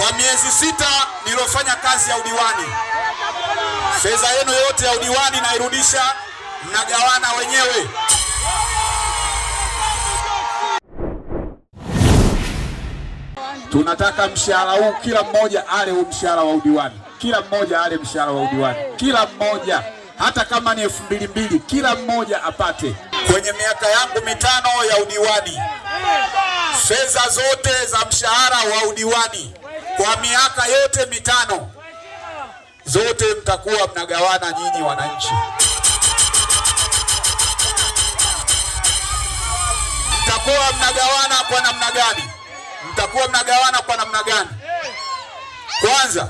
Kwa miezi 6 nilofanya kazi ya udiwani, fedha yenu yote ya udiwani nairudisha, mnagawana wenyewe. Tunataka mshahara huu kila mmoja ale mshahara wa udiwani. Kila mmoja ale mshahara wa udiwani. Kila mmoja, hata kama ni 2,200, kila mmoja apate. Kwenye miaka yangu 5 ya udiwani, fedha zote za mshahara wa udiwani kwa miaka yote 5 zote mtakuwa mnagawana nyinyi wananchi. Mtakuwa mnagawana kwa namna gani? Mtakuwa mnagawana kwa namna gani? Kwanza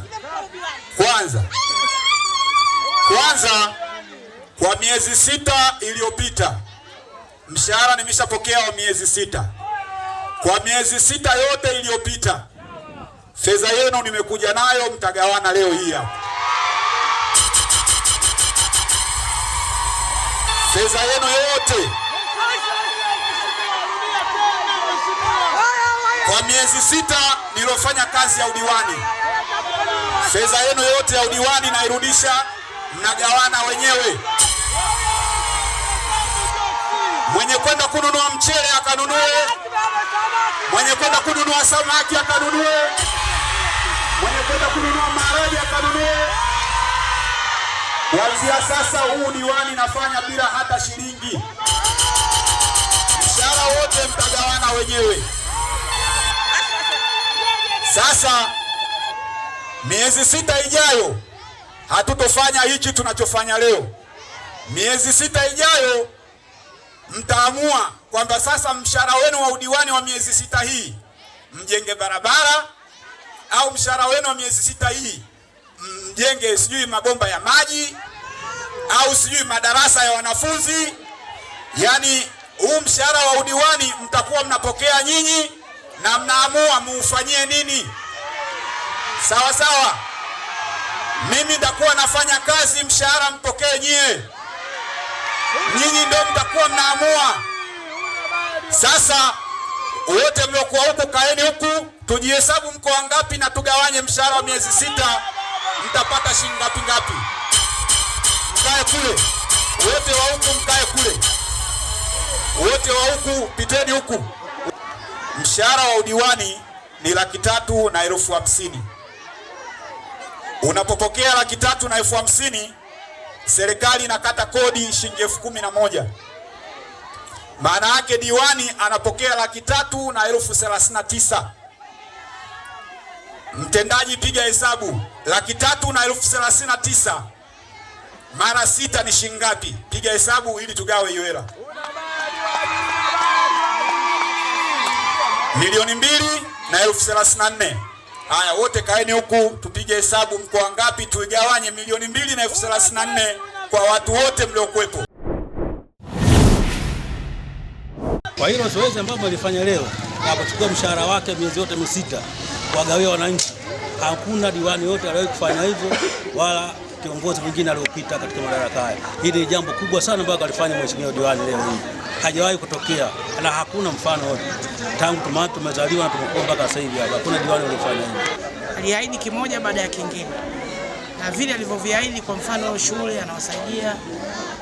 kwa miezi 6 iliyopita mshahara nimeshapokea wa miezi 6. Kwa miezi 6 yote iliyopita fedha yenu nimekuja nayo, mtagawana leo hii hapa. Fedha yenu yote kwa miezi 6 nilofanya kazi ya udiwani, fedha yenu yote ya udiwani nairudisha, mnagawana wenyewe. Mwenye kwenda kununua mchele akanunue, mwenye kwenda kununua samaki akanunue, mwenye kwenda kununua maharage akanunue. Kuanzia sasa huu diwani nafanya bila hata shilingi. Mshahara wote mtagawana wenyewe. Sasa miezi 6 ijayo hatutofanya hichi tunachofanya leo. Miezi 6 ijayo mtaamua kwamba sasa mshahara wenu wa udiwani wa miezi 6 hii mjenge barabara, au mshahara wenu wa miezi 6 hii mjenge sijui mabomba ya maji, au sijui madarasa ya wanafunzi. Yani huu mshahara wa udiwani mtakuwa mnapokea nyinyi na mnaamua muufanyie nini. Sawa sawa. Mimi nitakuwa nafanya kazi, mshahara mpokee nyie. Nyinyi ndio mtakuwa mnaamua. Sasa wote mliokuwa huku kaeni huku, tujihesabu mko wangapi na tugawanye mshahara wa miezi 6. Mtapata shilingi ngapi? Mkae kule. Wote wa huku mkae kule. Wote wa huku piteni huku. Mshahara wa udiwani ni 350,000. Unapopokea 350,000, serikali inakata kodi shilingi 11,000. Maana yake diwani anapokea 339,000. Mtendaji piga hesabu, 339,000 mara 6 ni shilingi ngapi? Piga hesabu ili tugawe hiyo hela. 2,234,000. Haya, wote kaeni huku tupige hesabu, mko wangapi? Tuigawanye 2,234,000 kwa watu wote mliokuepo. Kwa hilo zoezi ambalo walifanya leo kuchukua mshahara wake miezi yote 6 kuwagawia wananchi, hakuna diwani yote aliwahi kufanya hivyo wala kiongozi mwingine aliyopita katika madaraka haya. Hili ni jambo kubwa sana ambalo alifanya mheshimiwa diwani leo hii. Hajawahi kutokea na hakuna mfano wote. Tangu tumezaliwa na tumekuwa mpaka sasa hivi hakuna diwani aliyofanya hivyo. Aliahidi kimoja baada ya kingine. Na vile alivyoviahidi, kwa mfano shule anawasaidia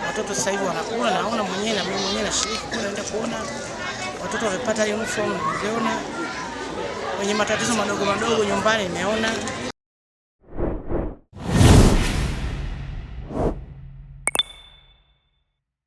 watoto, sasa hivi wanakula, naona mwenyewe na mimi mwenyewe nashiriki kule, naenda kuona watoto wamepata uniform, nimeona wenye matatizo madogo madogo nyumbani nimeona.